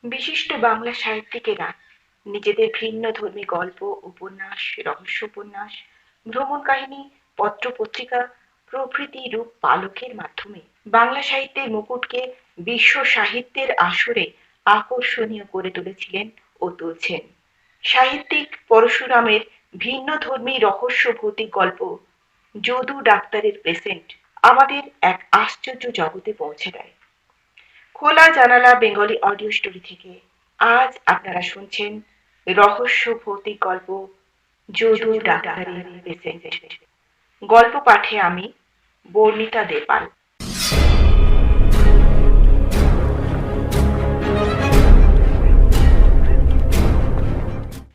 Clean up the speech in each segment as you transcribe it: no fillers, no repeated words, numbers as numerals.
বিশিষ্ট বাংলা সাহিত্যিকেরা নিজেদের ভিন্নধর্মী গল্প, উপন্যাস, রহস্য উপন্যাস, ভ্রমণ কাহিনী, পত্র-পত্রিকা প্রভৃতি রূপ পালকের মাধ্যমে বাংলা সাহিত্যের মুকুটকে বিশ্ব সাহিত্যের আসরে আকর্ষণীয় করে তুলেছিলেন ও তুলছেন। সাহিত্যিক পরশুরামের ভিন্নধর্মী রহস্য ভৌতিক গল্প যদু ডাক্তারের পেশেন্ট আমাদের এক আশ্চর্য জগতে পৌঁছে দেয়। খোলা জানালা বেঙ্গলি অডিও স্টোরি থেকে আজ আপনারা শুনছেন রহস্য ভৌতিক গল্প যদু ডাক্তারের পেশেন্ট। গল্প পাঠে আমি বর্ণিতা দেপাল।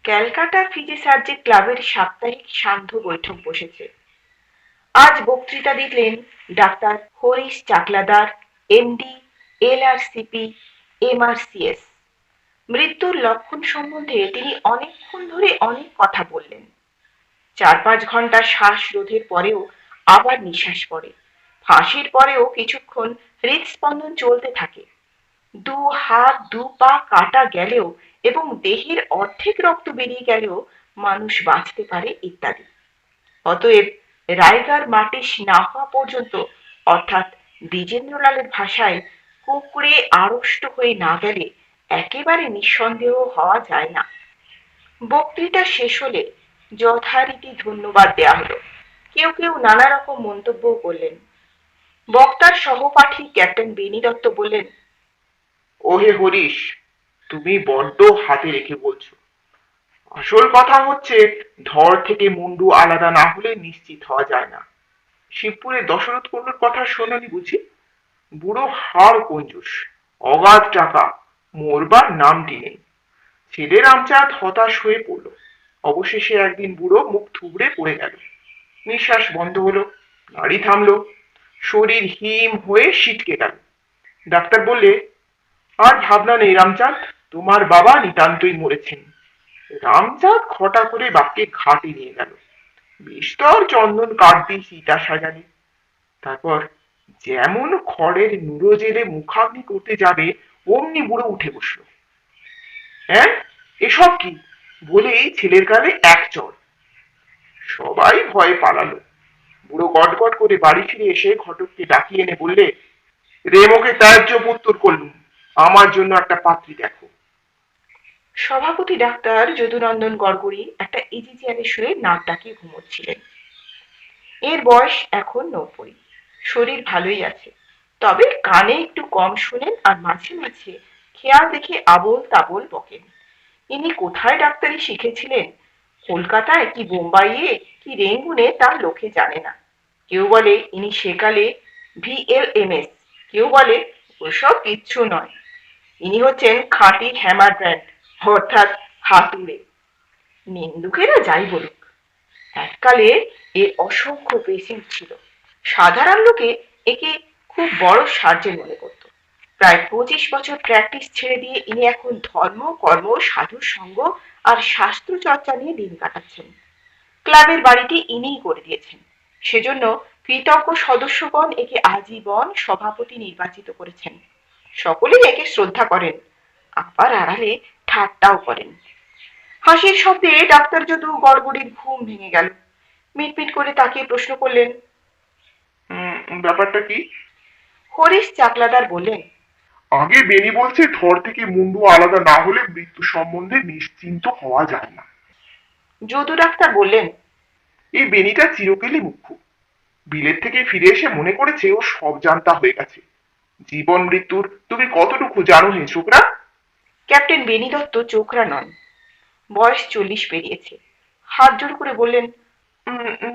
ক্যালকাটা ফিজি সার্জিক ক্লাবের সাপ্তাহিক সান্ধ্য বৈঠক বসেছে। আজ বক্তৃতা দিলেন doctor Harish Chakladar, MD, LRCP, MRCS. মৃত্যুর লক্ষণ সম্বন্ধে তিনি অনেকক্ষণ ধরে অনেক কথা বললেন। 4-5 ঘন্টা শ্বাস রোধের পরেও আবার নিঃশ্বাস পড়ে। ফাঁসির পরেও কিছুক্ষণ হৃদস্পন্দন চলতে থাকে। 2 হাত 2 পা কাটা গেলেও এবং দেহের অর্ধেক রক্ত বেরিয়ে গেলেও মানুষ বাঁচতে পারে ইত্যাদি। অতএব রায়গার মাটিস না হওয়া পর্যন্ত, অর্থাৎ দ্বিজেন্দ্রলালের ভাষায় কুঁকড়ে আড়ষ্ট হয়ে না গেলে একেবারে নিঃসন্দেহ হওয়া যায় না। বক্তৃতা শেষ হলে যথারীতি ধন্যবাদ দেয়া হলো। কেউ কেউ নানা রকম মন্তব্য করলেন। বক্তার সহপাঠী ক্যাপ্টেন বেনি দত্ত বললেন, ওহে হরিশ, তুমি বড্ড হাতে রেখে বলছো। আসল কথা হচ্ছে, ধর থেকে মুন্ডু আলাদা না হলে নিশ্চিত হওয়া যায় না। শিবপুরে দশরথ কুণ্ডুর কথা শোনোনি বুঝি? বুড়ো হাড় কঞ্জুস, অগাধ টাকা, মরবার নামটি নেই। ছেলে রামচাঁদ হতাশ হয়ে পড়ল। অবশেষে একদিন বুড়ো মুখ থুবড়ে পড়ে গেল। নিঃশ্বাস বন্ধ হলো, নাড়ি থামলো, শরীর হিম হয়ে সিটকে গেল। ডাক্তার বললে, আর ভাবনা নেই রামচাঁদ, তোমার বাবা নিতান্তই মরেছেন। রামচাঁদ খটা করে বাপকে ঘাটে নিয়ে গেল। বিস্তর চন্দন কাঠ দিয়ে সীতা সাজালে। তারপর যেমন খড়ের নুড়ো জেলে মুখাগ্নি করতে যাবে, অমনি বুড়ো উঠে বসলো। হ্যাঁ, এসব কি বলেই ছেলের গালে এক চড়। সবাই ভয়ে পালালো। বুড়ো গটগট করে বাড়ি ফিরে এসে ঘটককে ডাকিয়ে এনে বললে, রেমোকে ত্যায্য পুত্তর করলুম, আমার জন্য একটা পাত্রী দেখো। সভাপতি ডাক্তার যদুনন্দন গড়গড়ি একটা ইজি চেয়ারে শুয়ে নাক ডাকিয়ে ঘুমোচ্ছিলেন। এর বয়স এখন 90। শরীর ভালোই আছে, তবে কানে একটু কম শোনেন আর মাঝে মাঝে খেয়াল দেখে আবোল তাবোল বকেন। ইনি কোথায় ডাক্তারি শিখেছিলেন, কলকাতায় কি বোম্বাইয়ে কি রেঙ্গুনে, তা লোকে জানে না। কেউ বলে ইনি সেকালে VLMS, কেউ বলে ওসব কিচ্ছু নয়, ইনি হচ্ছেন খাঁটি হ্যামার ব্র্যান্ড, অর্থাৎ হাতুড়ে। নিন্দুকেরা যাই বলুক, এককালে এর অসংখ্য পেশেন্ট ছিল। সাধারণ লোকে একে খুব বড় সার্জেন মনে করত। প্রায় 25 বছর প্র্যাকটিস ছেড়ে দিয়ে ইনি এখন ধর্ম, কর্ম, সাধুর সঙ্গ আর শাস্ত্র চর্চা নিয়ে দিন কাটাচ্ছেন। ক্লাবের বাড়িটি ইনিই করে দিয়েছেন। সেজন্য কৃতজ্ঞ সদস্যগণ একে আজীবন সভাপতি নির্বাচিত করেছেন। সকলেই একে শ্রদ্ধা করেন, আবার আড়ালে ঠাট্টাও করেন। হাসির শব্দে ডাক্তার যদু গড়গড়ির ঘুম ভেঙে গেল। মিটমিট করে তাকিয়ে প্রশ্ন করলেন, ব্যাপারটা কি? হরিশ চাকলাদার বললেন, আগে বেনি বলছে ধর থেকে মুন্ডু আলাদা না হলে মৃত্যু সম্বন্ধে নিশ্চিন্ত হওয়া যায় না। যদু ডাক্তার বললেন, এই বেনিটা চিরকালই মুখ্য। বিলেত থেকে ফিরে এসে মনে করেছে ও সব জানতা হয়ে গেছে। জীবন মৃত্যুর তুমি কতটুকু জানো হে ছোকরা? ক্যাপ্টেন বেনি দত্ত চোখরা নন, বয়স 40 পেরিয়েছে। হাত জোড় করে বললেন,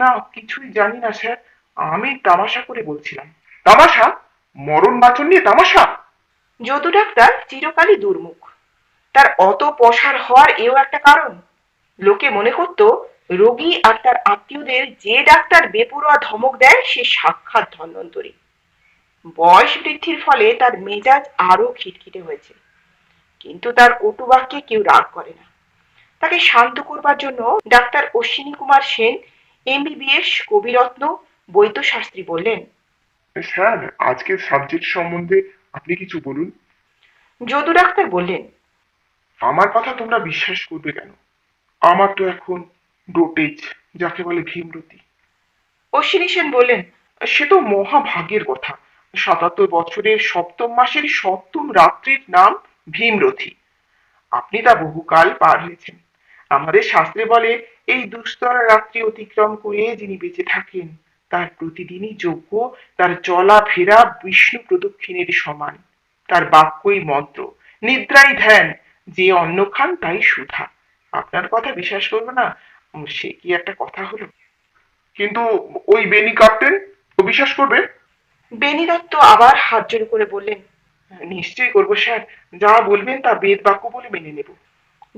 না, কিছুই জানি না স্যার, আমি তামাশা করে বলছিলাম। তামাশা? মরণ বাঁচন নিয়ে তামাশা? যদু ডাক্তার চিরকালই দুর্মুখ। তার অত পসার হওয়ার এও একটা কারণ। লোকে মনে করত রোগী আর তার আত্মীয়দের যে ডাক্তার বেপরোয়া ধমক দেয় সে সাক্ষাৎ ধন্বন্তরী। বয়স বৃদ্ধির ফলে তার মেজাজ আরো খিটখিটে হয়েছে, কিন্তু তার কটু বাক্যে কেউ রাগ করে না। তাকে শান্ত করবার জন্য ডাক্তার অশ্বিনী কুমার সেন, MBBS, কবিরত্ন, বৈদ্যশাস্ত্রী বললেন, স্যার, আজকের সাবজেক্ট সম্বন্ধে আপনি কিছু বলুন। যদু ডাক্তার বললেন, আমার কথা তোমরা বিশ্বাস করবে কেন? আমার তো এখন ডোটেজ, যাকে বলে ভীমরতি। অশ্বিনী সেন বললেন, সে তো মহাভাগ্যের কথা। ৭৭ বছরের সপ্তম মাসের সপ্তম রাত্রির নাম ভীমরথী। আপনি তা বহুকাল পার হয়েছেন। আমাদের শাস্ত্রে বলে, এই দুস্তর রাত্রি অতিক্রম করে যিনি বেঁচে থাকেন তার প্রতিদিনই যজ্ঞ, তার চলাফেরা বিষ্ণু প্রদক্ষিণের সমান। তার বাক্যই মন্ত্র, নিদ্রাই ধ্যান, যে অন্ন খান তাই সুধা। আপনার কথা বিশ্বাস করবো না? সে কি একটা কথা হলো? কিন্তু ওই বেনি কাপ্টেন, ও বিশ্বাস করবে? বেনি দত্ত আবার হাত জোড় করে বললেন, নিশ্চয়ই করবো স্যার, যা বলবেন তা বেদ বাক্য বলে মেনে নেব।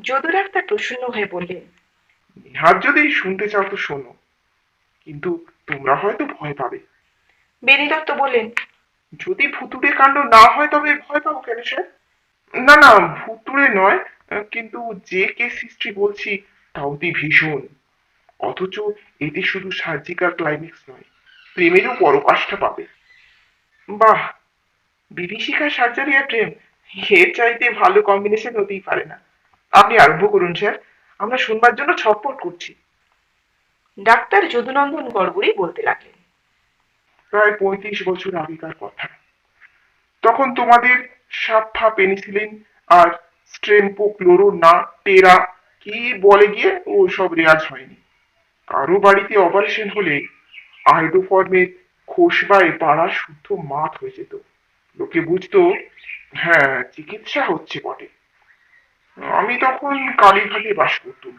যদু ডাক্তার প্রসন্ন হয়ে বললেন, নেহাত যদি শুনতে চাও তো শোনো, কিন্তু তোমরা হয়তো ভয় পাবে। বেনি দত্ত বললেন, যদি ভুতুড়ে কাণ্ড না হয় তবে ভয় পাবো কেন স্যার? না না, ভুতুড়ে নয়, কিন্তু যে কেস হিস্ট্রি বলছি তা অতি ভীষণ। অথচ এতে শুধু সার্জিক্যাল ক্লাইম্যাক্স নয়, প্রেমেরও পরকাষ্ঠা পাবে। বাহ, বিভীষিকা সার্জারি আর প্রেম, এর চাইতে ভালো কম্বিনেশন হতেই পারে না। আপনি আরম্ভ করুন স্যার, আমরা শুনবার জন্য ছটফট করছি। ডাক্তার যদুনন্দন গড়গড়ি বলতে লাগলেন, প্রায় ৩৫ বছর আগেকার কথা। তখন তোমাদের সাপফা পেনিসিলিন আর স্ট্রেম্পোক্লোরো না টেরা কি বলে গিয়ে ও সব রেয়াজ হয়নি। কারো বাড়িতে অপারেশন হলে আয়োডোফর্মের খোসবায় পাড়া শুদ্ধ মাত হয়ে যেত। লোকে বুঝতো, হ্যাঁ চিকিৎসা হচ্ছে বটে। আমি তখন কালীঘাটে বাস করতুম।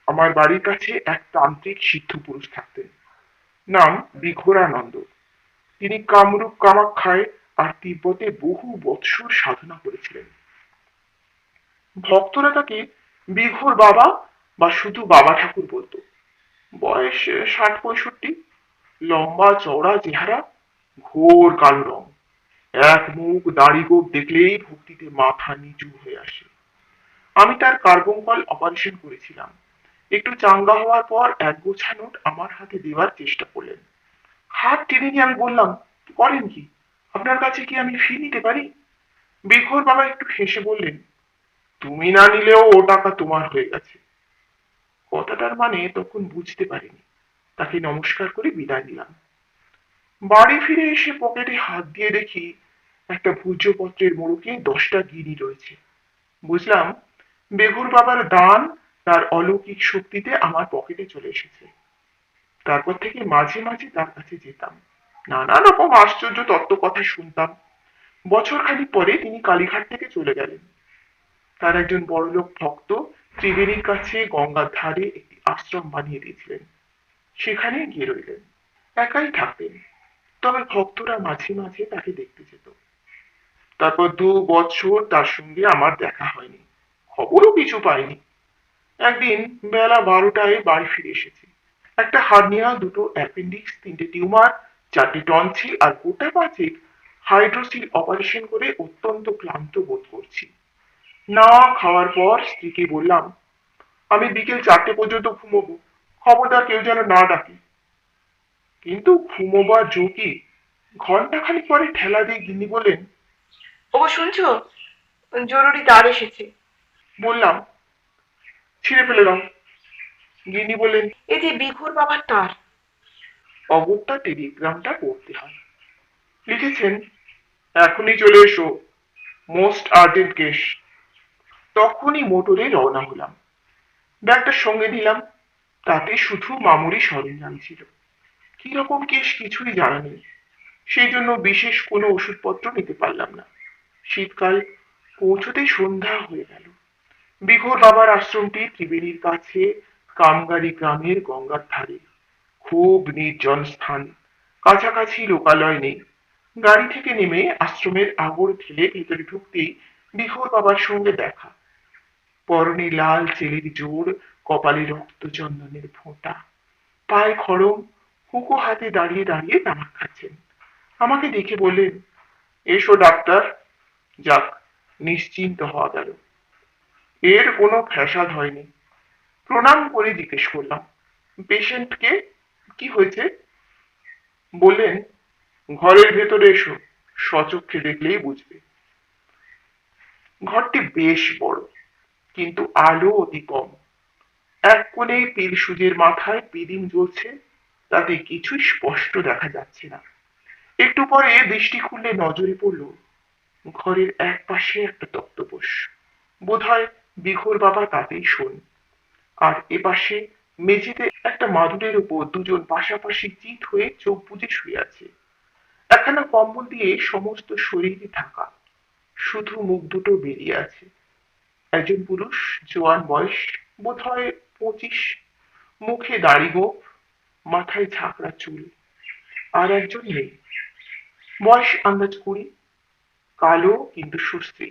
আমার বাড়ির কাছে এক তান্ত্রিক সিদ্ধ পুরুষ থাকতেন, নাম বিঘোরানন্দ। তিনি কামরূপ কামাখ্যায় আর তিব্বতে বহু বৎসর সাধনা করেছিলেন। ভক্তরা তাকে বিঘোর বাবা বা শুধু বাবা ঠাকুর বলতো। বয়স ৬০-৬৫, লম্বা চওড়া চেহারা, ঘোর কালো রং। এক মুখ দাড়ি গোঁফ দেখলেই ভক্তিতে মাথা নিচু হয়ে আসে। আমি তার কার্বঙ্কল অপারেশন করেছিলাম। একটু চাঙ্গা হওয়ার পর এক গোছা নোট আমার হাতে দেওয়ার চেষ্টা করলেন। হাত টেনে নিয়ে আমি বললাম, করেন কি? আপনার কাছে কি আমি ফি নিতে পারি? বিঘোর বাবা একটু হেসে বললেন, তুমি না নিলেও ও টাকা তোমার হয়ে গেছে। কথাটার মানে তখন বুঝতে পারিনি। তাকে নমস্কার করে বিদায় নিলাম। বাড়ি ফিরে এসে পকেটে হাত দিয়ে দেখি একটা ভূর্জপত্রের মোড়কে 10টা গিনি রয়েছে। বুঝলাম বেঘুর বাবার দান তার অলৌকিক শক্তিতে আমার পকেটে চলে এসেছে। তারপর থেকে মাঝে মাঝে তার কাছে যেতাম, নানা রকম আশ্চর্য তত্ত্ব কথা শুনতাম। বছর খানিক পরে তিনি কালীঘাট থেকে চলে গেলেন। তার একজন বড়লোক ভক্ত ত্রিবেণীর কাছে গঙ্গার ধারে একটি আশ্রম বানিয়ে দিয়েছিলেন। সেখানে গিয়ে রইলেন, একাই থাকতেন। তবে ভক্তরা মাঝে মাঝে তাকে দেখতে যেত। তারপর ২ বছর তার সঙ্গে আমার দেখা হয়নি, খবরও কিছু পাইনি। একদিন বেলা ১২টায় বাড়ি ফিরে এসেছি। একটা হার্নিয়া, দুটো অ্যাপেন্ডিক্স, 3টে টিউমার, 4টে টনসিল আর গোটা 5 হাইড্রোসিল অপারেশন করে অত্যন্ত ক্লান্ত বোধ করছি। না খাওয়ার পর স্ত্রীকে বললাম, আমি বিকেল 4টে পর্যন্ত ঘুমোবো, খবরদার কেউ যেন না ডাকে। কিন্তু ঘুমোবার জো কি? ঘন্টাখানিক পরে ঠেলা দিয়ে গিন্নি বললেন, ও শুনছো, জরুরি তার এসেছে। বললাম, ছিঁড়ে ফেলে দাও। গিন্নি বললেন, এ যে বিঘোর বাবার তার। অগত্যা টেলিগ্রামটা পড়তে হয়। লিখেছেন, এখনই চলে এসো, মোস্ট আর্জেন্ট কেস। তখনই মোটরে রওনা হলাম। ব্যাগটা সঙ্গে নিলাম, তাতে শুধু মামুলি সরঞ্জাম ছিল। কি রকম কেস কিছুই জানা নেই, সেই জন্য বিশেষ কোনো ওষুধপত্র নিতে পারলাম না। শীতকাল, পৌঁছতেই সন্ধ্যা হয়ে গেল। বিঘোর বাবার আশ্রমটি ত্রিবেণীর কাছে কামগাড়ি গ্রামের গঙ্গার ধারে, খুব নির্জন স্থান। কাছাকাছি লোকালয় নেই। গাড়ি থেকে নেমে আশ্রমের আগড় ঠেলে ভেতরে ঢুকতেই বিঘোর বাবার সঙ্গে দেখা। পরনে লাল চেলির জোড়, কপালে রক্ত চন্দনের ফোঁটা, পায়ে খড়ম, হুঁকো হাতে দাঁড়িয়ে দাঁড়িয়ে তামাক খাচ্ছেন। আমাকে দেখে বললেন, এসো ডাক্তার। যাক, নিশ্চিন্ত হওয়া গেল। এর কোনো ফ্যাসাদ হয়নি। প্রণাম করে জিজ্ঞেস করলাম, পেশেন্টকে কি হয়েছে? বললেন, ঘরের ভেতরে এসো, স্বচক্ষে দেখলেই বুঝবে। ঘরটি বেশ বড়, কিন্তু আলো অতি কম। এক কোণে পিলসুজের মাথায় পিদিম জ্বলছে, তাতে কিছুই স্পষ্ট দেখা যাচ্ছে না। একটু পরে দৃষ্টি খুললে নজরে পড়ল ঘরের এক পাশে একটা তক্তপোষ। বোধহয় বিঘোর বাবা তাতেই শোন। আর এপাশে মেঝেতে একটা মাদুরের উপর দুজন পাশাপাশি চিত হয়ে চোখ বুজে শুয়ে আছে। একখানা কম্বল দিয়ে সমস্ত শরীরে ঢাকা, শুধু মুখ দুটো বেরিয়ে আছে। একজন পুরুষ, জোয়ান বয়স, বোধহয় 25, মুখে দাড়ি গোঁফ, মাথায় ঝাঁকড়া চুল। আর একজন মেয়ে, বয়স আন্দাজ 20, কালো কিন্তু সুশ্রী,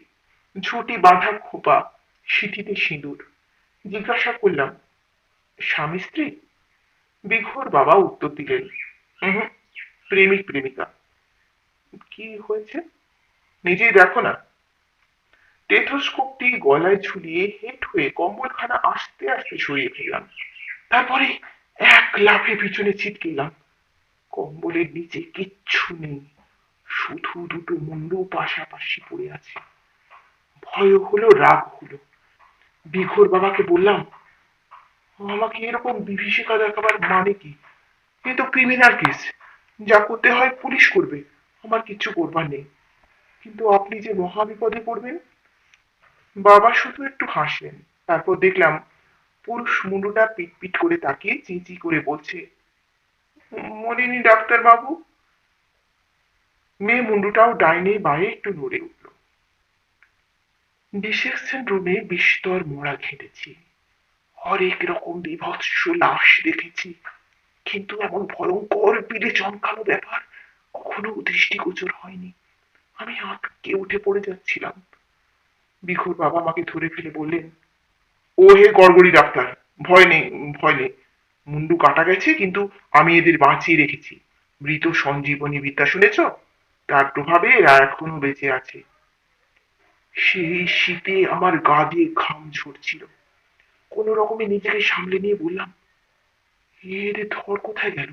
ঝুঁটি বাঁধা খোপা, সিঁথিতে সিঁদুর। জিজ্ঞাসা করলাম, স্বামী স্ত্রী? বিঘোর বাবা উত্তর দিলেন, "হুম, প্রেমিক প্রেমিকা।" কি হয়েছে নিজেই দেখো না। টেথোস্কোপটি গলায় ঝুলিয়ে হেঁট হয়ে কম্বলখানা আস্তে আস্তে সরিয়ে ফেললাম। তারপরে এক লাফে পিছনে ছিটকে এলাম। কম্বলের নিচে কিচ্ছু নেই, শুধু দুটো মুন্ডু পাশাপাশি পড়ে আছে। ভয় হলো, রাগ হলো। বিঘোর বাবাকে বললাম, আমাকে এরকম বিভীষিকা দেখাবার মানে কি? এ তো ক্রিমিনাল কেস, যা করতে হয় পুলিশ করবে, আমার কিচ্ছু করবার নেই। কিন্তু আপনি যে মহা বিপদে পড়বেন। বাবা শুধু একটু হাসলেন। তারপর দেখলাম পুরুষ মুন্ডুটা পিট পিট করে তাকিয়ে চি চি করে বলছে, মরিনি ডাক্তার বাবু। মেয়ে মুন্ডুটাও ডাইনে বায়ে একটু নড়ে উঠল। ডিসেকশন রুমে বিস্তর মোড়া ঘেঁটেছি, হরেক রকম বিভৎস লাশ দেখেছি, কিন্তু এমন ভয়ঙ্কর পিলে চমকানো ব্যাপার কখনো দৃষ্টিগোচর হয়নি। আমি আঁতকে উঠে পড়ে যাচ্ছিলাম। বিঘোর বাবা আমাকে ধরে ফেলে বললেন, ও হে গড়গড়ি ডাক্তার, ভয় নেই, ভয় নেই। মুন্ডু কাটা গেছে, কিন্তু আমি এদের বাঁচিয়ে রেখেছি। মৃত সঞ্জীবনী বিদ্যা শুনেছ? তার প্রভাবে এরা এখনো বেঁচে আছে। সেই শীতে আমার গা দিয়ে ঘাম ঝরছিল। কোন রকমে নিজেকে সামলে নিয়ে বললাম, এদের ধর কোথায় গেল?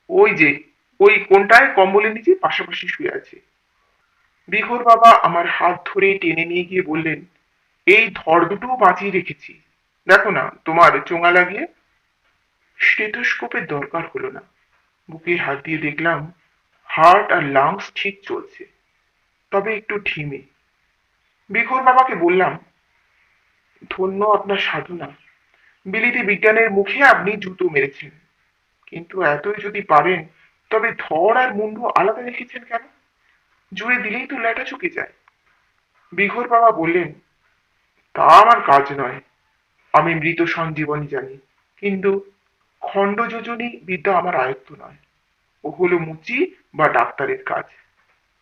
ওই যে, ওই কোনটায় কম্বলের নিচে পাশাপাশি শুয়ে আছে। বিঘোর বাবা আমার হাত ধরে টেনে নিয়ে গিয়ে বললেন, এই ধর দুটো বাঁচিয়ে রেখেছি, দেখো না তোমার চোঙা লাগিয়ে। স্টেথোস্কোপের দরকার হলো না। বুকে হাত দিয়ে দেখলাম হার্ট আর লাংস ঠিক চলছে, তবে একটু ঢিমে। বিঘোর বাবাকে বললাম, ধন্য আপনার সাধনা, বিলিতি বিজ্ঞানের মুখে আপনি জুতো মেরেছেন, কিন্তু এতই যদি পারেন তবে ধর আর মুন্ডু আলাদা রেখেছেন কেন? জুড়ে দিলেই তো ল্যাটা চুকে যায়। বিঘোর বাবা বললেন, তা আমার কাজ নয়, আমি মৃত সঞ্জীবনী জানি, কিন্তু খণ্ড যোজনী বিদ্যা আমার আয়ত্ত নয়। ও হলো মুচি বা ডাক্তারের কাজ।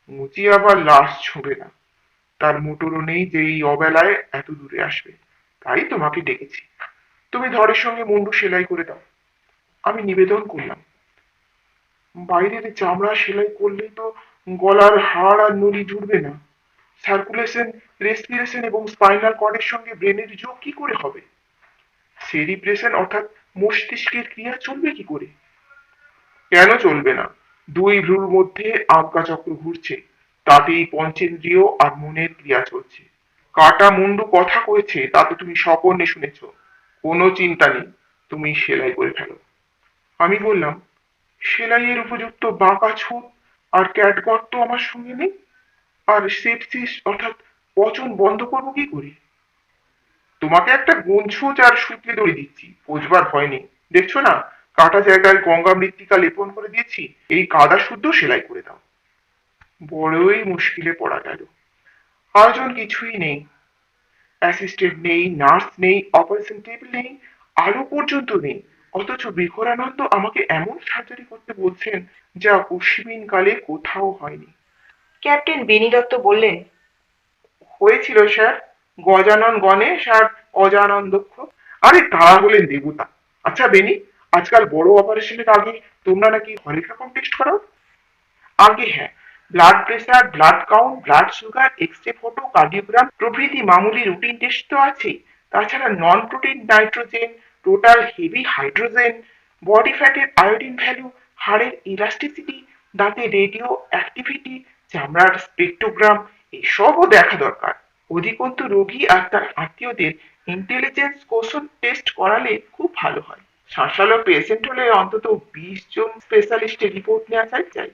মুচি আবার লাশ ছোঁবে না, তার মোটরও নেই যে এই অবেলায় এত দূরে আসবে। তাই তোমাকে ডেকেছি, তুমি ধরের সঙ্গে মুন্ডু সেলাই করে দাও। আমি নিবেদন করলাম, বাইরের চামড়া সেলাই করলেই তো গলার হাড় আর নলি জুড়বে না। সার্কুলেশন, রেসপিরেশন এবং স্পাইনাল কর্ডের সঙ্গে ব্রেনের যোগ কি করে হবে? সেরিব্রেশন অর্থাৎ মস্তিষ্কের ক্রিয়া চলবে কি করে? কেন চলবে না? দুই ভ্রুর মধ্যে আজ্ঞা চক্র ঘুরছে, তাতেই পঞ্চেন্দ্রিয় আর মনের ক্রিয়া চলছে। কাটা মুন্ডু কথা কয়েছে, তাতে তুমি স্বপনে শুনেছ। কোনো চিন্তা নেই, তুমি সেলাই করে ফেলো। আমি বললাম, সেলাইয়ের উপযুক্ত বাঁকা ছুট আর ক্যাটগট তো আমার সঙ্গে নেই। আর সেপসিস অর্থাৎ পচন বন্ধ করবো কি করে? তোমাকে একটা গুঞ্ছোচ আর সুতলি দড়ি দিচ্ছি, পচবার ভয় নেই। দেখছো না, কাটা জায়গায় গঙ্গা মৃত্তিকা লেপন করে দিয়েছি, এই কাদা শুদ্ধ সেলাই করে দাও। বড়ই মুশকিলে পড়া গেল। আয়োজন কিছুই নেই, অ্যাসিস্ট্যান্ট নেই, নার্স নেই, অপারেশন টেবিল নেই, আলো পর্যন্ত নেই। অথচ বিকরানন্দ আমাকে এমন সার্জারি করতে বলছেন যা অসীমিন কালে কোথাও হয়নি। ক্যাপ্টেন বেনি দত্ত বললেন, হয়েছিল স্যার, গজানন গণেশ আর অজানন দক্ষ। আরে তারা হলেন দেবতা। আচ্ছা বেনি, আজকাল বড় অপারেশনের আগে তোমরা নাকি হরেক রকম টেস্ট করাও? আগে হ্যাঁ, blood pressure, blood count, blood sugar, X-ray photo, cardiogram প্রভৃতি মামুলি রুটিন টেস্ট তো আছেই। তাছাড়া non protein nitrogen, total heavy hydrogen, body ফ্যাটের আয়োডিন ভ্যালু, হাড়ের ইলাস্টিসিটি, দাঁতের রেডিও অ্যাক্টিভিটি, চামড়ার স্পেকট্রোগ্রাম, এসবও দেখা দরকার। অধিকন্তু রোগী আর তার আত্মীয়দের ইন্টেলিজেন্স কোশ্চেন টেস্ট করালে খুব ভালো হয়। শাঁসালো পেশেন্ট হলে অন্তত 20 জন স্পেশালিস্টের রিপোর্ট নেওয়া চাই।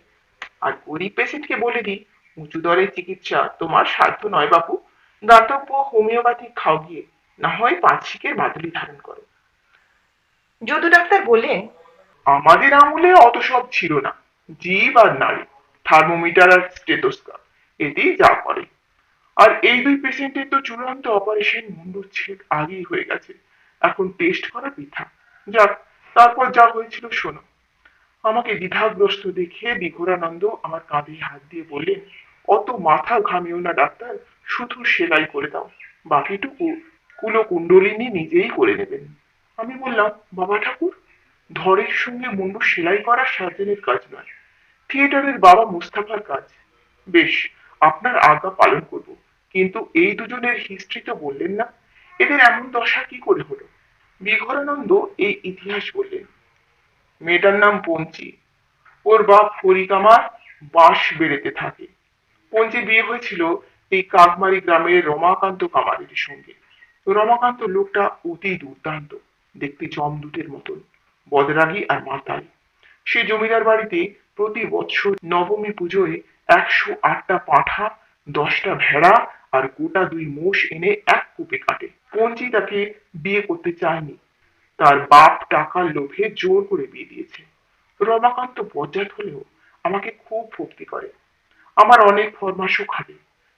আর গরিব পেশেন্টকে বলে দিই, উঁচু দরের চিকিৎসা তোমার সাধ্য নয় বাপু, দাতব্য হোমিওপ্যাথি খাও গিয়ে, না হয় পাঁচশিকের মাদুলি ধারণ করো। যদু ডাক্তার বললেন, আমাদের আমলে অত সব ছিল না। জীব আর নাড়ি, থার্মোমিটার আর স্টেথোস্কোপ, এতেই যা করে। আর এই দুই পেশেন্টের তো চূড়ান্ত অপারেশন মুন্ডুচ্ছেদ আগেই হয়ে গেছে, এখন টেস্ট করা বৃথা। যাক, তারপর যা হয়েছিল শোনো। আমাকে দ্বিধাগ্রস্ত দেখে বিঘোরানন্দ আমার কাঁধে হাত দিয়ে বললেন, অত মাথা ঘামিও না ডাক্তার, শুধু সেলাই করে দাও, বাকিটুকু কুলকুণ্ডলিনী নিজেই করে নেবেন। আমি বললাম, বাবা ঠাকুর, ধরের সঙ্গে মুন্ডু সেলাই করা সার্জেনের কাজ নয়, থিয়েটারের বাবা মুস্তাফার কাজ। বেশ, আপনার আজ্ঞা পালন করব, কিন্তু এই দুজনের হিস্ট্রি তো বললেন না, এদের এমন দশা কি করে হলো? বিঘরানন্দ এই ইতিহাস বললেন। মেয়েটার নাম পঞ্চি, ওর বাপ হরিকামার বাঁশ বেড়েতে থাকে। পঞ্চির বিয়ে হয়েছিল এই কাকমারি গ্রামের রমাকান্ত কামারের সঙ্গে। রমাকান্ত লোকটা অতি দুর্দান্ত, দেখতে জমদূতের মতন, বদরাগী আর মাতাল। সে জমিদার বাড়িতে প্রতি বছর নবমী পুজোয় 108টা পাঁঠা, 10টা ভেড়া আর গোটা 2 মোষ এনে এক কূপে কাটে। পঞ্চি তাকে বিয়ে করতে চায়নি, তার বাপ টাকার লোভে জোর করে বিয়ে দিয়েছে। রমাকান্ত বজ্জাত হলেও আমাকে খুব ভক্তি করে, আমার অনেক ফরমাসও খাবে।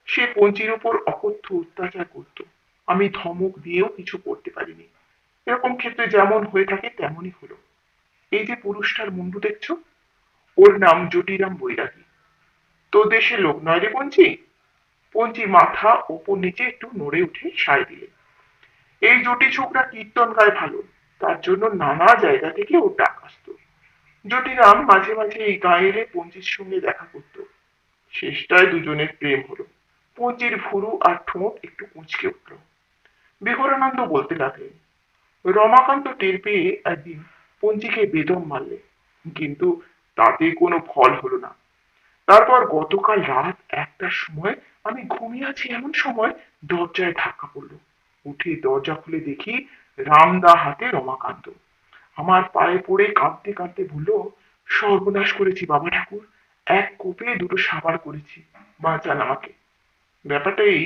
সে পঞ্চির উপর অকথ্য অত্যাচার করত, আমি ধমক দিয়েও কিছু করতে পারিনি। এরকম ক্ষেত্রে যেমন হয়ে থাকে তেমনই হলো। এই যে পুরুষটার মুন্ডু দেখছো, ওর নাম জটিরাম বৈরাগী। তো দেশে লোক নয় রে পঞ্চি। পঞ্চি মাথা ওপর নিচে একটু নড়ে উঠে সায় দিলে। এই জটি ছোকরা কীর্তন গায় ভালো, তার জন্য নানা জায়গা থেকে ওর ডাক আসতো। জটিরাম মাঝে মাঝে এই গায়ে এলে পঞ্চির সঙ্গে দেখা করত। শেষটায় দুজনের প্রেম হলো। পঞ্চির ভুরু আর ঠোঁট একটু কুঁচকে উঠল। বিহরানন্দ বলতে লাগলেন, রমাকান্ত টের পেয়ে একদিন পঞ্চিকে বেদম মারলে, কিন্তু তাতে কোনো ফল হলো না। তারপর গতকাল রাত 1টার সময় আমি ঘুমিয়ে আছি এমন সময় দরজায় ধাক্কা পড়লো। উঠে দরজা খুলে দেখি রামদা হাতে রমাকান্ত। আমার পায়ে পড়ে কাঁদতে কাঁদতে বলল, সর্বনাশ করেছি বাবা ঠাকুর, এক কোপে দুটো সাবার করেছি, বাঁচান আমাকে। ব্যাপারটা এই,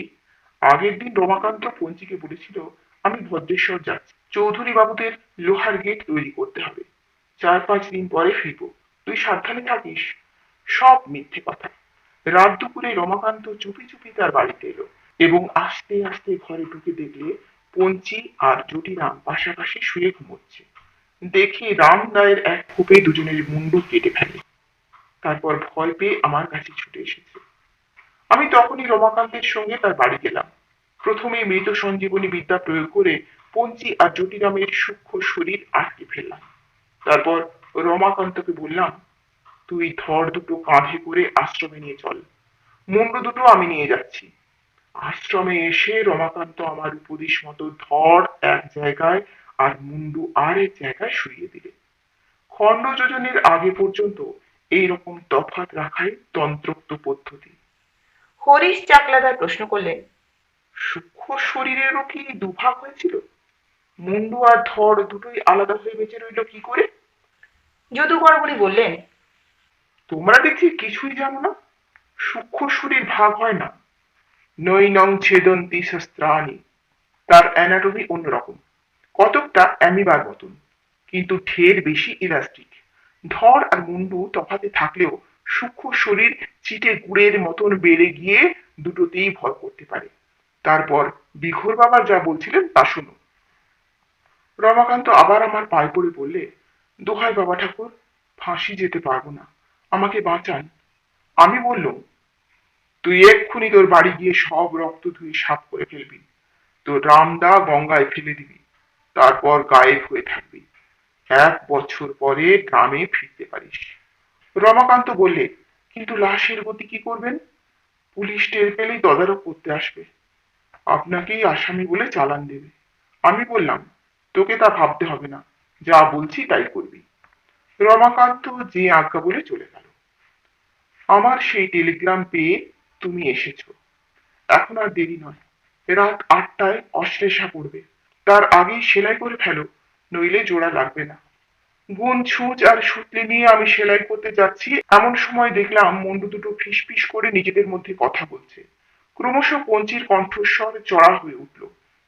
আগের দিন রমাকান্ত পঞ্চিকে বলেছিল আমি ভদ্রেশ্বর যাচ্ছি, চৌধুরী বাবুদের লোহার গেট তৈরি করতে হবে, 4-5 দিন পরে ফিরবো, তুই সাবধানে থাকিস। সব মিথ্যে কথা। রাত দুপুরে রমাকান্ত চুপি চুপি তার বাড়িতে এলো এবং আস্তে আস্তে ঘরে ঢুকে দেখলে পঞ্চি আর জটিরাম পাশাপাশি শুয়ে ঘুমোচ্ছে। দেখি রাম রায়ের এক কোপে দুজনের মুন্ডু কেটে ফেলে। তারপর ভয় পেয়ে আমার কাছে ছুটে এসেছে। আমি তখনই রমাকান্তের সঙ্গে তার বাড়ি গেলাম। প্রথমে মৃত সঞ্জীবনী বিদ্যা প্রয়োগ করে পঞ্চি আর জটিরামের সূক্ষ্ম শরীর আটকে ফেললাম। তারপর রমাকান্তকে বললাম, তুই ধর দুটো কাঁধে করে আশ্রমে নিয়ে চল, মুন্ডু দুটো আমি নিয়ে যাচ্ছি। আশ্রমে এসে রমাকান্ত আমার উপদেশ মতো ধর এক জায়গায় আর মুন্ডু আর এক জায়গায় শুইয়ে দিলে। খণ্ড যোজনের আগে পর্যন্ত এইরকম তফাৎ রাখাই তন্ত্রোক্ত পদ্ধতি। হরিশ চাকলাদার প্রশ্ন করলেন, সূক্ষ্ম শরীরেরও কি দুভাগ হয়েছিল? মুন্ডু আর ধর দুটোই আলাদা হয়ে বেঁচে রইল কি করে? যদু গড়গড়ি বললেন, তোমরা দেখছি কিছুই জানো না। সূক্ষ্ম শরীর ভাগ হয় না, নৈনং ছেদন্তি শস্ত্রাণি। তার অ্যানাটমি অন্যরকম, কতকটা অ্যামিবার মতন, কিন্তু ঢের বেশি ইলাস্টিক। ধর আর মুন্ডু তফাতে থাকলেও সূক্ষ্ম শরীর চিটে গুড়ের মতন বেড়ে গিয়ে দুটোতেই ভর করতে পারে। তারপর বিঘোর বাবা যা বলছিলেন তা শুনো। রমাকান্ত আবার আমার পায়ে পড়ে বললে, দোহাই বাবা ঠাকুর, ফাঁসি যেতে পারবো না, আমাকে বাঁচান। আমি বললুম, তুই এক্ষুনি তোর বাড়ি গিয়ে সব রক্ত ধুয়ে সাফ করে ফেলবি, তোর রামদা গঙ্গায় ফেলে দিবি, তারপর গায়েব হয়ে থাকবি, 1 বছর পরে গ্রামে ফিরতে পারিস। রমাকান্ত বললে, কিন্তু লাশের গতি কি করবেন? পুলিশ টের পেলেই তদারক করতে আসবে, আপনাকেই আসামি বলে চালান দেবে। আমি বললাম, তোকে তা ভাবতে হবে না, যা বলছি তাই করবি। রমাকান্ত যে আজ্ঞা বলে চলে গেল। আমার সেই টেলিগ্রাম পেয়ে তুমি এসেছো, এখন আর দেরি নয়, রাত 8টায় অশ্লেষা পড়বে, তার আগেই সেলাই করে ফেলো, নইলে জোড়া লাগবে না। গুণ ছুঁচ আর সুতলি নিয়ে আমি সেলাই করতে যাচ্ছি, এমন সময় দেখলাম মুন্ডু দুটো ফিসফিস করে নিজেদের মধ্যে কথা বলছে। ক্রমশ পঞ্চির কণ্ঠস্বর চড়া হয়ে উঠল।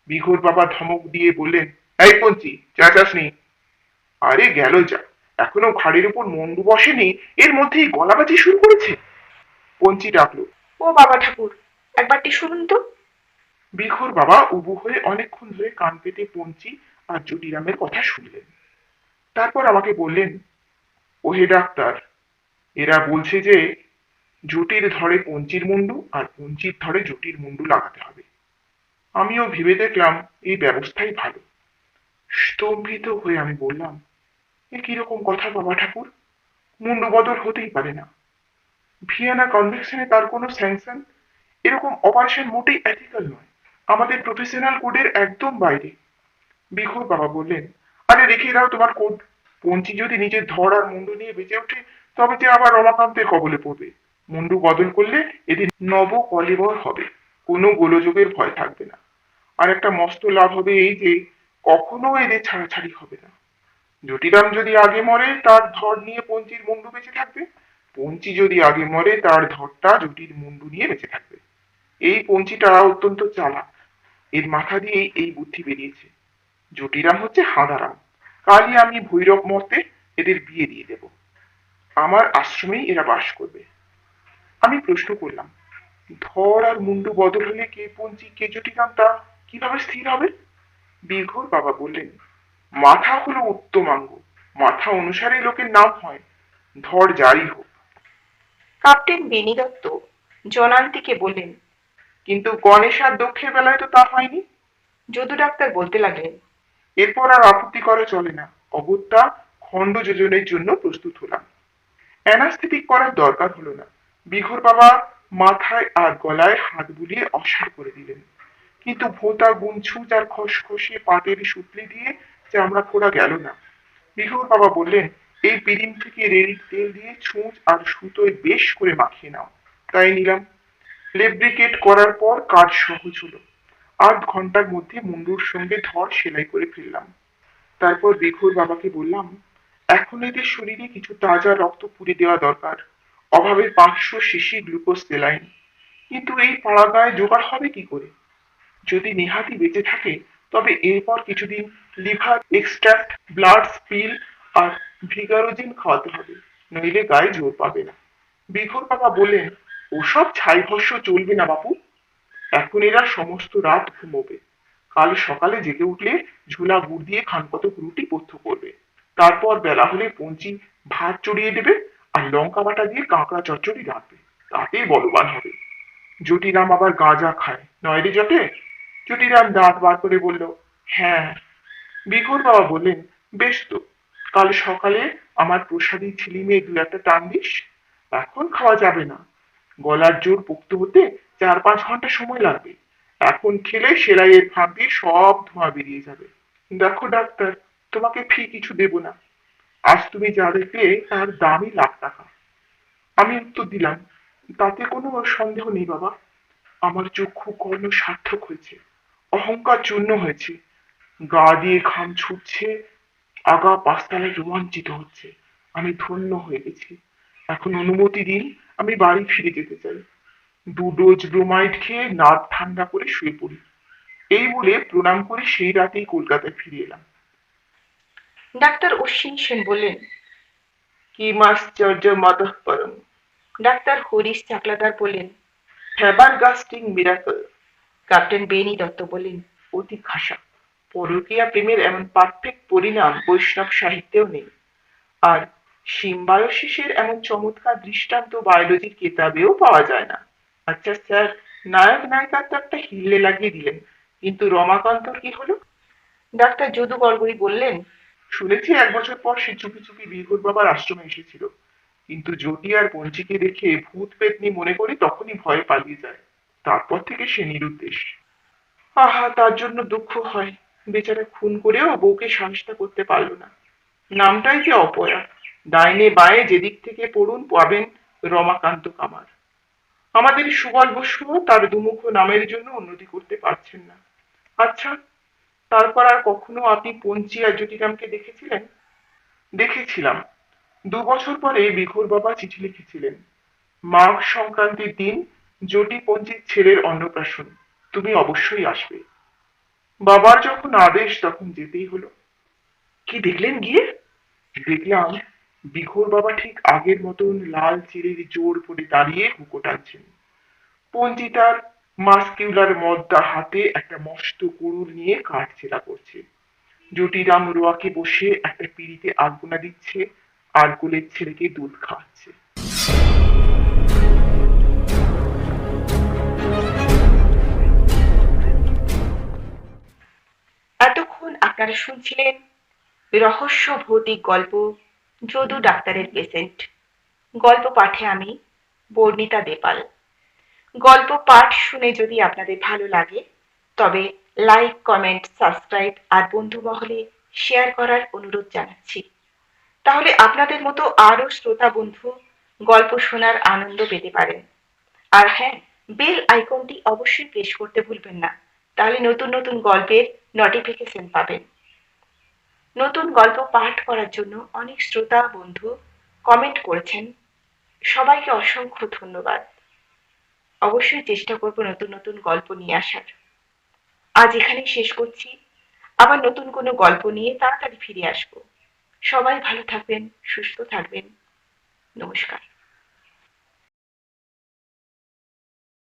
বিঘোর বাবা ধমক দিয়ে বললেন, এই পঞ্চি, চেঁচাসনি। আরে গেল যা, এখনো ঘাড়ের উপর মুন্ডু বসেনি, এর মধ্যেই গলাবাজি শুরু করেছে। পঞ্চি ডাকলো, ও বাবা ঠাকুর, একবারটি শুনুন তো। বিঘোর বাবা উবু হয়ে অনেকক্ষণ ধরে কান পেতে পঞ্চি আর জুটিরামের কথা শুনলেন। তারপর আমাকে বললেন, ওহে ডাক্তার, এরা বলছে যে জুটির ধরে পঞ্চির মুন্ডু আর পঞ্চির ধরে জুটির মুন্ডু লাগাতে হবে। আমিও ভেবে দেখলাম এই ব্যবস্থাই ভালো। স্তম্ভিত হয়ে আমি বললাম, এ কিরকম কথা বাবা ঠাকুর, মুন্ডু বদল হতেই পারে না। ভিয়েনা কনভেনশনে তার কোনো স্যাংশন, এরকম অপারেশন মোটেই এথিক্যাল নয়, আমাদের প্রফেশনাল কোডের একদম বাইরে। বিঘোর বাবা বললেন, আরে রেখে দাও তোমার কোড, পঞ্চি যদি নিজের ধর আর মুন্ডু নিয়ে বেঁচে ওঠে তবে যে আবার রমাকান্তের কবলে পড়বে। মুন্ডু বদল করলে এদের নব কলেবর হবে, কোনো গোলযোগের ভয় থাকবে না। আর একটা মস্ত লাভ হবে এই যে কখনো এদের ছাড়াছাড়ি হবে না। জটিরাম যদি আগে মরে তার ধর নিয়ে পঞ্চির মুন্ডু বেঁচে থাকবে, পঞ্চি যদি আগে মরে তার ধরটা জটির মুন্ডু নিয়ে বেঁচে থাকবে। এই পঞ্চিটা অত্যন্ত চালাক, এর মাথা দিয়েই এই বুদ্ধি বেরিয়েছে। জটিরাম হচ্ছে হাঁদারাম, কালই আমি ভৈরব মর্তে এদের বিয়ে দিয়ে দেব, আমার আশ্রমেই এরা বাস করবে। আমি প্রশ্ন করলাম, ধর আর মুন্ডু বদল হলে কে পঞ্চি কে জটিরাম তা কিভাবে স্থির হবে? বিঘোর বাবা বললেন, মাথা হলো উত্তমাঙ্গ, মাথা অনুসারে লোকের নাম হয়, ধর যাই হোক। ক্যাপ্টেন বেনি দত্ত জনান্তিকে বললেন। কিন্তু গণেশ আর দক্ষের বেলায় তো তা হয়নি। যদু ডাক্তার বলতে লাগলেন। এরপর আর আপত্তি করা চলে না, অগত্যা খণ্ড যোজনের জন্য প্রস্তুত হলাম। অ্যানাস্থেটিক করার দরকার হলো না। বিঘোর বাবা মাথায় আর গলায় হাত বুলিয়ে অসাড় করে দিলেন। কিন্তু ভোঁতা গুনছুঁচ আর খসখসে পাটের সুতলি দিয়ে চামড়া খোলা গেল না। বিঘোর বাবা বললেন, এই পিরিম থেকে রেড়ির তেল দিয়ে ছুঁচ আর সুতোয় বেশ করে মাখিয়ে নাও। তাই নিলাম। লেব্রিকেট করার পর কাজ সহজ হলো। 8 ঘন্টার মধ্যে মুন্ডুর সঙ্গে ধর সেলাই করে ফেললাম। তারপর বিঘোর বাবাকে বললাম, এখন এদের শরীরে কিছু তাজা রক্ত পুড়ে দেওয়া দরকার, অভাবে 500 সিসি গ্লুকোজ সেলাইন। কিন্তু এই পাড়া গায়ে জোগাড় হবে কি করে? যদি নেহাতি বেঁচে থাকে তবে এরপর কিছুদিন লিভার এক্সট্রাক্ট, ব্লাড স্পিল আর ভিগারোজিন খাওয়াতে হবে, নইলে গায়ে জোর পাবে না। বিঘোর বাবা বললেন, ওসব ছাই ভস্য চলবে না বাপু, এখন এরা সমস্ত রাত ঘুমোবে, কাল সকালে জেগে উঠলে ঝোলা গুড় দিয়ে খানকতক রুটি পথ্য করবে, তারপর বেলা হলে পঞ্চি ভাত চড়িয়ে দেবে আর লঙ্কা বাটা দিয়ে কাঁকড়া চচ্চড়ি রাঁধবে, তাতেই বলবান হবে। জটিরাম আবার গাঁজা খায় নয় রে জটে? জটিরাম দাঁত বার করে বলল, হ্যাঁ। বিঘোর বাবা বললেন, বেশ তো, কাল সকালে আমার প্রসাদী ছিলি মেয়ে 2-1টা টান দিস। এখন খাওয়া যাবে না, গলার জোর পোক্ত হতে 4-5 ঘন্টা সময় লাগবে। এখন খেলে সেলাইয়ের ফাঁক দিয়ে সব ধোঁয়া বেরিয়ে যাবে। দেখো ডাক্তার, তোমাকে ফি কিছু দেব না, আজ তুমি যা দেখলে তার দামই লাখ টাকা। আমি উত্তর দিলাম, তাতে কোনো সন্দেহ নেই বাবা, আমার চক্ষু কর্ণ সার্থক হয়েছে, অহংকার চূর্ণ হয়েছে, গা দিয়ে ঘাম ছুটছে, আগা পাঁচতলায় রোমাঞ্চিত হচ্ছে, আমি ধন্য হয়ে গেছি। এখন অনুমতি দিন, আমি বাড়ি ফিরে যেতে চাই, 2 ডোজ ব্রোমাইড খেয়ে নাক ঠান্ডা করে শুয়ে পড়ি। এই বলে প্রণাম করে সেই রাতেই কলকাতায় ফিরে এলাম। ডাক্তার অশ্বিন সেন বললেন। কিমাশ্চর্য মাতঃ পরম, ডাক্তার হরিশ চাকলাদার বললেন। ফ্যাবারগাস্টিং মিরাকল। ক্যাপ্টেন বেনি দত্ত বললেন। অতি খাসা, পরকীয়া প্রেমের এমন পারফেক্ট পরিণাম বৈষ্ণব সাহিত্যেও নেই। আর সিম্বায়োসিসের এমন চমৎকার দৃষ্টান্ত বায়োলজির কেতাবেও পাওয়া যায় না। আচ্ছা স্যার, নায়ক নায়িকার তো একটা হিল্লে লাগিয়ে দিলেন, কিন্তু রমাকান্তর কি হলো? ডাক্তার যদু গড়গড়ি বললেন। শুনেছি 1 বছর পর সে চুপি চুপি বিঘুর বাবার আশ্রমে এসেছিল, কিন্তু জটি আর পঞ্চিকে দেখে ভূত পেতনি মনে করে তখনই ভয়ে পালিয়ে যায়। তারপর থেকে সে নিরুদ্দেশ। আহা, তার জন্য দুঃখ হয়, বেচারা খুন করেও বউকে সাহসটা করতে পারলো না। নামটাই যে অপয়া, ডাইনে বাঁয়ে যেদিক থেকে পড়ুন পাবেন রমাকান্ত কামার। আমাদের সুগল্পশুও তার দুমুখ নামের জন্য উন্নতি করতে পারছেন না। আচ্ছা, তারপর আর কখনো আপনি পঞ্চি আর জটিরামকে দেখেছিলেন? দেখেছিলাম। 2 বছর পরে বিঘুর বাবা চিঠি লিখেছিলেন, মাঘ সংক্রান্তির দিন জটি পঞ্চির ছেলের অন্নপ্রাশন, তুমি অবশ্যই আসবে। বাবার যখন আদেশ তখন যেতেই হলো। কি দেখলেন গিয়ে? দেখলাম বিঘোর বাবা ঠিক আগের মতন লাল চিড়ের জোর পরে দাঁড়িয়ে হুকো টানছেন। পঞ্চি তার মাস্কিউলার মদ্দা হাতে একটা মস্ত কুড়ুল নিয়ে কাঠ ছেঁড়া করছে। জটিরাম রোয়াকে বসে একটা পিঁড়িতে আগুনা দিচ্ছে আর কোলের ছেলেকে দুধ খাওয়াচ্ছে। এতক্ষণ আপনারা শুনছিলেন রহস্য ভৌতিক গল্প যদু ডাক্তারের পেশেন্ট। গল্প পাঠে আমি বর্ণিতা দেপাল। গল্প পাঠ শুনে যদি আপনাদের ভালো লাগে তবে লাইক, কমেন্ট, সাবস্ক্রাইব আর বন্ধু মহলে শেয়ার করার অনুরোধ জানাচ্ছি। তাহলে আপনাদের মতো আরো শ্রোতা বন্ধু গল্প শোনার আনন্দ পেতে পারেন। আর হ্যাঁ, বেল আইকনটি অবশ্যই প্রেস করতে ভুলবেন না, তাহলে নতুন নতুন গল্পের নোটিফিকেশন পাবেন। নতুন গল্প পাঠ করার জন্য অনেক শ্রোতা বন্ধু কমেন্ট করেছেন, সবাইকে অসংখ্য ধন্যবাদ। অবশ্যই চেষ্টা করব নতুন নতুন গল্প নিয়ে আসার। আজ এখানেই শেষ করছি, আবার নতুন কোনো গল্প নিয়ে তাড়াতাড়ি ফিরে আসবো। সবাই ভালো থাকবেন, সুস্থ থাকবেন। নমস্কার।